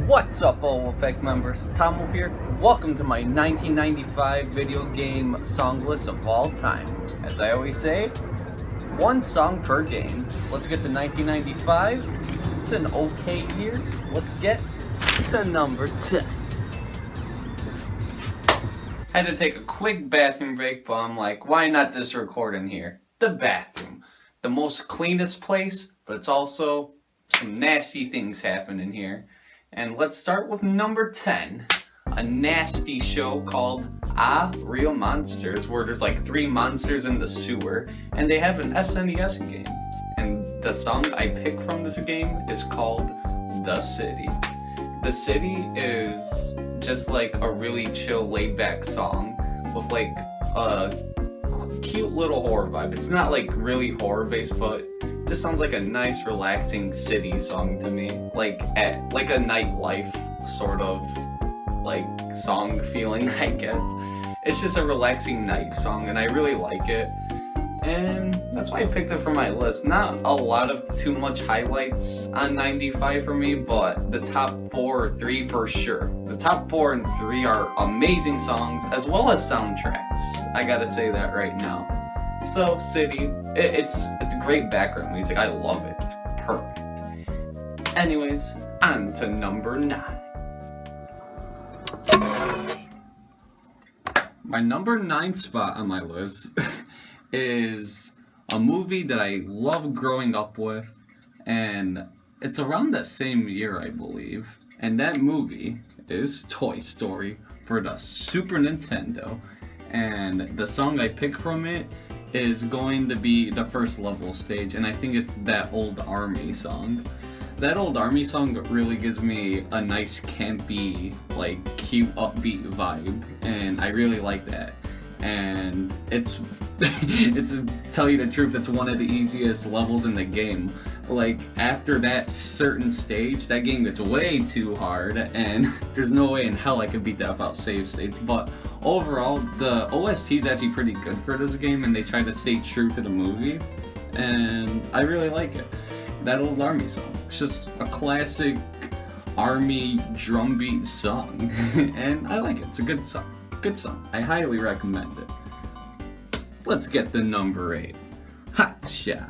What's up, all Effect members? Tom Wolf here. Welcome to my 1995 video game song list of all time. As I always say, one song per game. Let's get to 1995. It's an okay year. Let's get to number 10. Had to take a quick bathroom break, but I'm like, why not just record in here? The bathroom. The most cleanest place, but it's also some nasty things happen in here. And let's start with number 10, a nasty show called Real Monsters, where there's like 3 monsters in the sewer, and they have an SNES game. And the song I picked from this game is called The City. The City is just like a really chill, laid-back song with like a cute little horror vibe. It's not like really horror-based, but just sounds like a nice, relaxing city song to me. Like a nightlife sort of like song feeling, I guess. It's just a relaxing night song, and I really like it. And that's why I picked it for my list. Not a lot of too much highlights on 95 for me, but the top 4 or 3 for sure. The top 4 and 3 are amazing songs, as well as soundtracks. I gotta say that right now. So, City, it's great background music. I love it. It's perfect. Anyways, on to number 9. My number 9 spot on my list is a movie that I loved growing up with, and it's around the same year, I believe. And that movie is Toy Story for the Super Nintendo. And the song I picked from it is going to be the first level stage, and I think it's That Old Army song. That Old Army song really gives me a nice campy, like cute upbeat vibe, and I really like that. And it's to tell you the truth, it's one of the easiest levels in the game. Like after that certain stage, that game gets way too hard, and there's no way in hell I could beat that without save states. But overall, the OST is actually pretty good for this game, and they try to stay true to the movie, and I really like it. That Old Army song, it's just a classic army drumbeat song, and I like it. It's a good song. Good song. I highly recommend it. Let's get the number 8. Hakusho.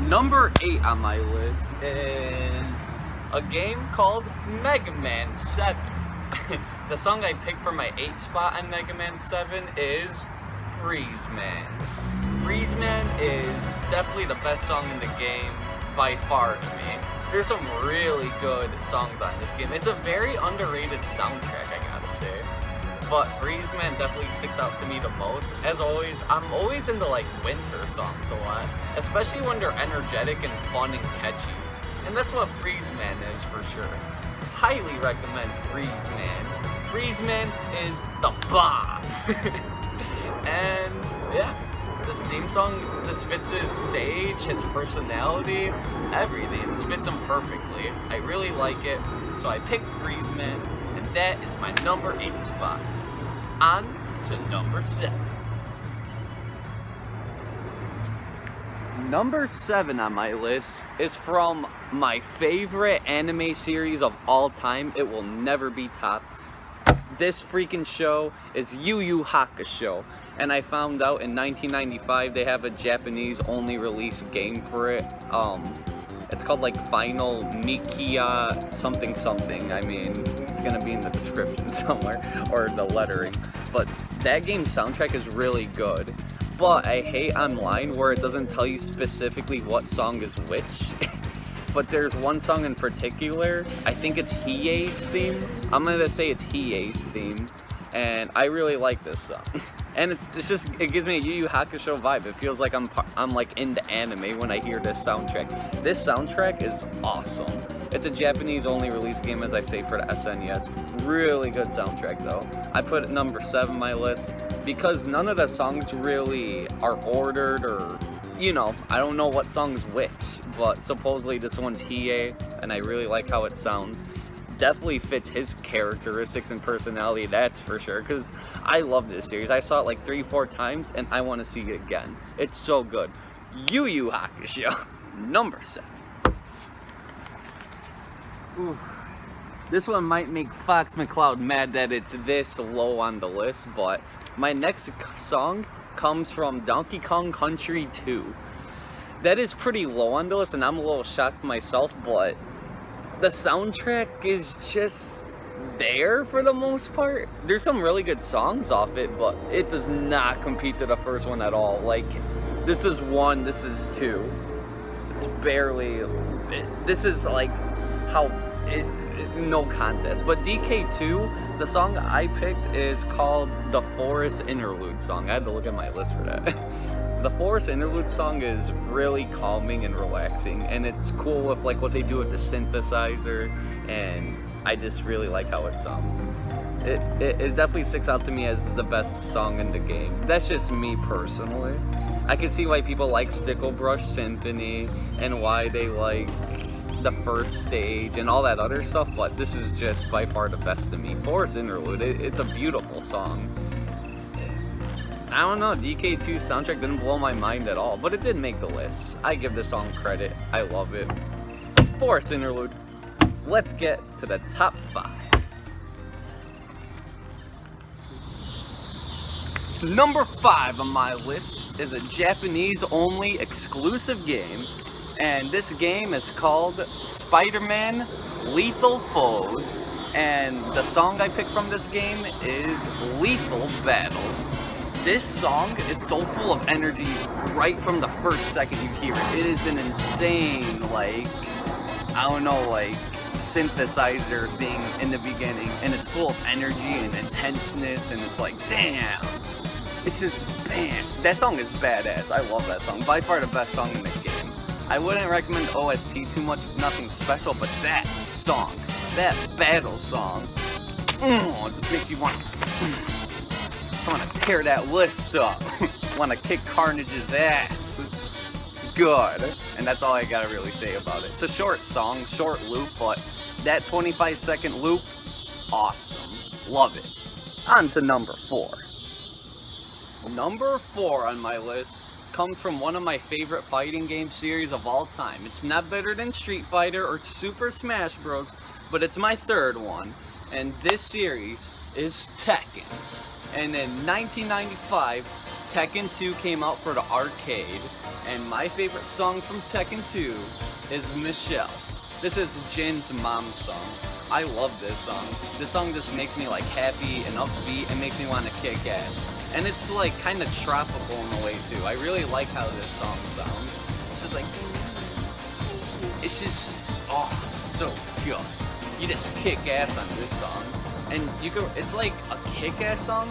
Number 8 on my list is a game called Mega Man 7. The song I picked for my 8th spot on Mega Man 7 is Freeze Man. Freeze Man is definitely the best song in the game by far to me. There's some really good songs on this game. It's a very underrated soundtrack, I gotta say. But Freeze Man definitely sticks out to me the most. As always, I'm always into like winter songs a lot, especially when they're energetic and fun and catchy. And that's what Freeze Man is for sure. Highly recommend Freeze Man. Freeze Man is the bomb. And yeah, this theme song, this fits his stage, his personality, everything. This fits him perfectly. I really like it, so I picked Freeze Man, and that is my number 8 spot. On to number 7. Number 7 on my list is from my favorite anime series of all time. It will never be topped. This freaking show is Yu Hakusho. And I found out in 1995 they have a Japanese only release game for it. It's called like Final Mikia something something. I mean, it's gonna be in the description somewhere, or the lettering. But that game's soundtrack is really good. But I hate online where it doesn't tell you specifically what song is which. But there's one song in particular, I think it's Hiei's theme. I'm gonna say it's Hiei's theme. And I really like this song. And it gives me a Yu Yu Hakusho vibe. It feels like I'm like into anime when I hear this soundtrack. This soundtrack is awesome. It's a Japanese only release game, as I say, for the SNES. Really good soundtrack though. I put it number 7 on my list because none of the songs really are ordered, or you know, I don't know what song's which, but supposedly this one's Hiei, and I really like how it sounds. Definitely fits his characteristics and personality, that's for sure, because I love this series. I saw it like 3-4 times, and I want to see it again. It's so good. Yu Yu Hakusho, number 7. Oof. This one might make Fox McCloud mad that it's this low on the list, but my next song comes from Donkey Kong Country 2. That is pretty low on the list, and I'm a little shocked myself, but the soundtrack is just there for the most part. There's some really good songs off it, but it does not compete to the first one at all. Like, this is 1, this is 2. It's barely, this is like how, no contest. But DK2, the song I picked is called the Forest Interlude song. I had to look at my list for that. The Forest Interlude song is really calming and relaxing, and it's cool with like what they do with the synthesizer, and I just really like how it sounds. It definitely sticks out to me as the best song in the game. That's just me personally. I can see why people like Sticklebrush Symphony and why they like the first stage and all that other stuff, but this is just by far the best to me. Forest Interlude, it's a beautiful song. I don't know, DK2's soundtrack didn't blow my mind at all, but it did make the list. I give this song credit. I love it. Forest Interlude. Let's get to the top 5. Number 5 on my list is a Japanese-only exclusive game, and this game is called Spider-Man Lethal Foes, and the song I picked from this game is Lethal Battle. This song is so full of energy right from the first second you hear it. It is an insane, like, I don't know, like, synthesizer thing in the beginning, and it's full of energy and intenseness, and it's like, damn. It's just, bam. That song is badass. I love that song. By far the best song in the game. I wouldn't recommend OST too much. It's nothing special, but that song, that battle song, it just makes you want to tear that list up. Want to kick Carnage's ass. It's good. And that's all I gotta really say about it. It's a short song, short loop, but that 25-second loop, awesome. Love it. On to number 4. Number 4 on my list comes from one of my favorite fighting game series of all time. It's not better than Street Fighter or Super Smash Bros., but it's my third one. And this series is Tekken. And in 1995, Tekken 2 came out for the arcade, and my favorite song from Tekken 2 is Michelle. This is Jin's mom's song. I love this song. This song just makes me like happy and upbeat and makes me want to kick ass. And it's like kind of tropical in a way too. I really like how this song sounds. It's just like, it's just, oh, it's so good. You just kick ass on this song. And you go, it's like a kick-ass song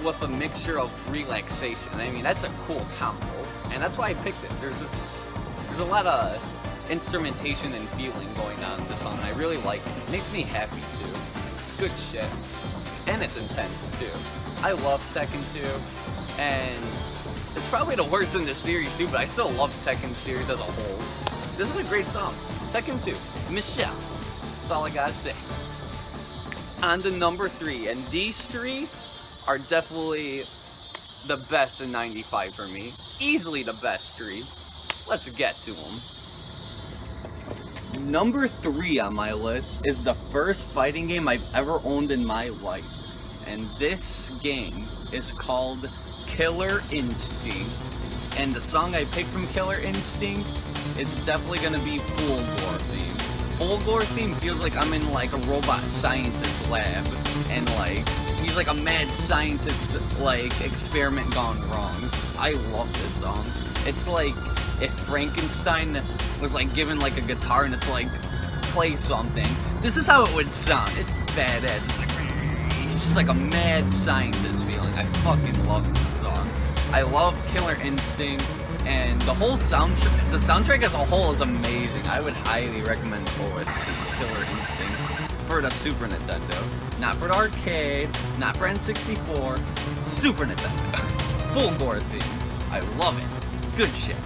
with a mixture of relaxation. I mean, that's a cool combo, and that's why I picked it. There's a lot of instrumentation and feeling going on in this song, and I really like it. It makes me happy too. It's good shit, and it's intense too. I love Tekken 2, and it's probably the worst in the series too, but I still love Tekken series as a whole. This is a great song. Tekken 2, Michelle. That's all I gotta say. On to number 3, and these 3 are definitely the best in 95 for me. Easily the best 3. Let's get to them. Number 3 on my list is the first fighting game I've ever owned in my life. And this game is called Killer Instinct. And the song I picked from Killer Instinct is definitely gonna be Full Gore theme. Full Gore theme feels like I'm in like a robot scientist lab, and like he's like a mad scientist like experiment gone wrong. I love this song. It's like if Frankenstein was like given like a guitar and it's like play something. This is how it would sound. It's badass. It's like he's just like a mad scientist feeling. I fucking love this song. I love Killer Instinct. And the whole soundtrack, the soundtrack as a whole is amazing. I would highly recommend OST Killer Instinct for the Super Nintendo. Not for the arcade, not for N64, Super Nintendo. Full Gore theme. I love it. Good shit.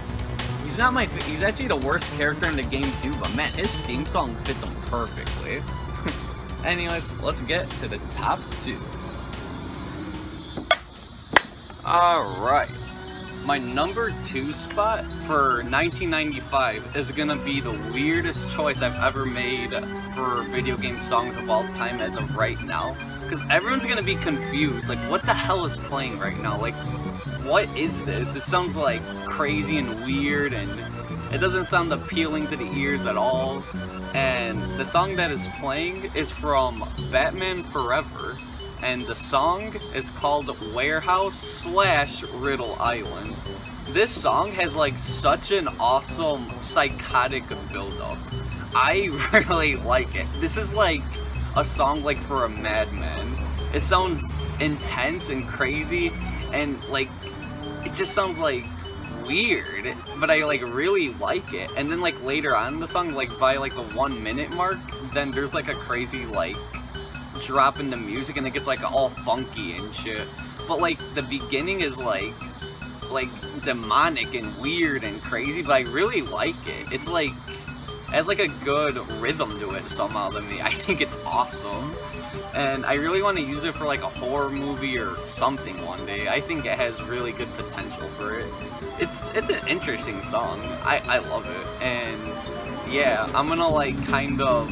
He's not my he's actually the worst character in the game too, but man, his theme song fits him perfectly. Anyways, let's get to the top 2. Alright. My number 2 spot for 1995 is gonna be the weirdest choice I've ever made for video game songs of all time as of right now. Because everyone's gonna be confused, like what the hell is playing right now? Like, what is this? This sounds like crazy and weird, and it doesn't sound appealing to the ears at all. And the song that is playing is from Batman Forever. And the song is called Warehouse / Riddle Island. This song has like such an awesome psychotic build-up. I really like it. This is like a song like for a madman. It sounds intense and crazy, and like it just sounds like weird, but I like really like it. And then like later on in the song, like by like the 1 minute mark, then there's like a crazy like drop in the music, and it gets like all funky and shit. But like the beginning is like demonic and weird and crazy, but I really like it. It's like, it has like a good rhythm to it somehow to me. I think it's awesome, and I really want to use it for like a horror movie or something one day. I think it has really good potential for it. It's an interesting song. I love it, and yeah, I'm gonna like kind of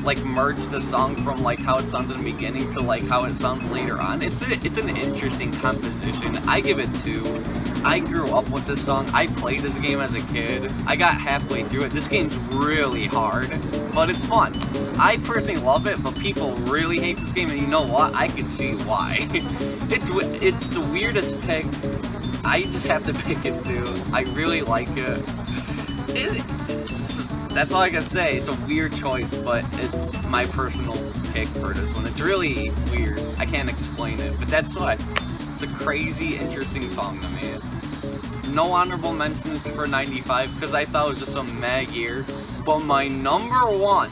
like merge the song from like how it sounds in the beginning to like how it sounds later on. It's an interesting composition. I give it 2. I grew up with this song. I played this game as a kid. I got halfway through it. This game's really hard, but it's fun. I personally love it, but people really hate this game, and you know what? I can see why. It's the weirdest pick. I just have to pick it too. I really like it. That's all I can say. It's a weird choice, but it's my personal pick for this one. It's really weird. I can't explain it, but that's why. It's a crazy, interesting song to me. No honorable mentions for 95 because I thought it was just a mad year. But my number 1,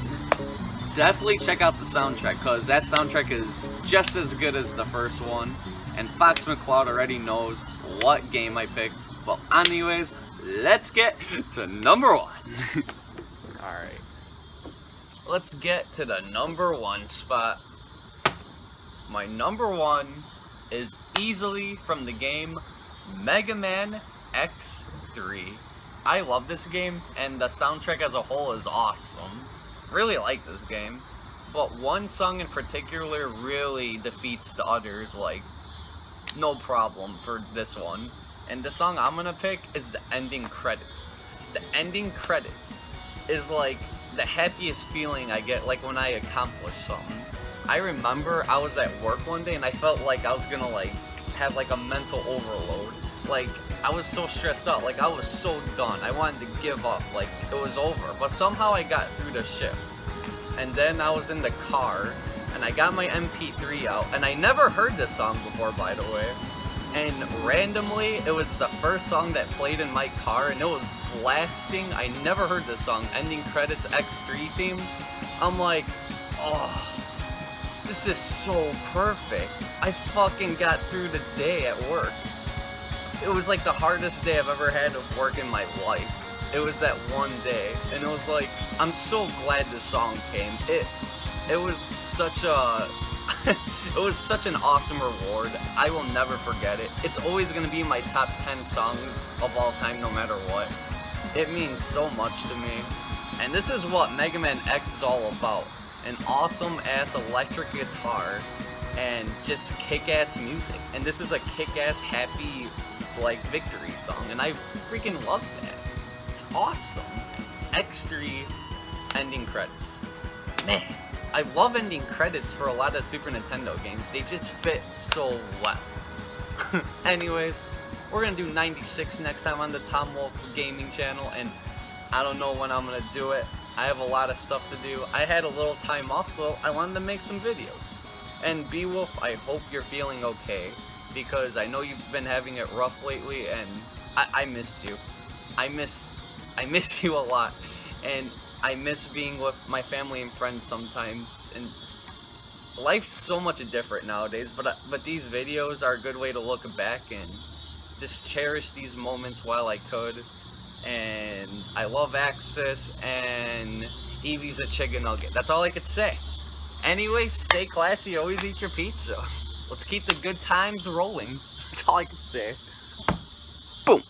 definitely check out the soundtrack, because that soundtrack is just as good as the first one. And Fox McCloud already knows what game I picked. But anyways, let's get to number 1. Alright, let's get to the number 1 spot. My number 1 is easily from the game Mega Man X3. I love this game, and the soundtrack as a whole is awesome. Really like this game, but one song in particular really defeats the others, like, no problem for this one. And the song I'm gonna pick is the ending credits. The ending credits is like the happiest feeling I get, like when I accomplish something. I remember I was at work one day and I felt like I was gonna like have like a mental overload. Like I was so stressed out, like I was so done. I wanted to give up, like it was over. But somehow I got through the shift. And then I was in the car and I got my MP3 out, and I never heard this song before, by the way. And randomly, it was the first song that played in my car, and it was blasting. I never heard this song, ending credits X3 theme. I'm like, oh, this is so perfect. I fucking got through the day at work. It was like the hardest day I've ever had of work in my life. It was that one day, and it was like, I'm so glad this song came. It was such a... It was such an awesome reward. I will never forget it. It's always going to be in my top 10 songs of all time, no matter what. It means so much to me. And this is what Mega Man X is all about. An awesome-ass electric guitar and just kick-ass music. And this is a kick-ass, happy, like, victory song. And I freaking love that. It's awesome. X3 ending credits. Man. I love ending credits for a lot of Super Nintendo games. They just fit so well. Anyways, we're gonna do 96 next time on the Tom Wolf Gaming channel, and I don't know when I'm gonna do it. I have a lot of stuff to do. I had a little time off, so I wanted to make some videos. And B-Wolf, I hope you're feeling okay, because I know you've been having it rough lately, and I missed you. I miss you a lot, and I miss being with my family and friends sometimes, and life's so much different nowadays, but these videos are a good way to look back and just cherish these moments while I could. And I love Axis, and Eevee's a chicken nugget. That's all I could say. Anyway, stay classy, always eat your pizza. Let's keep the good times rolling. That's all I could say. Boom.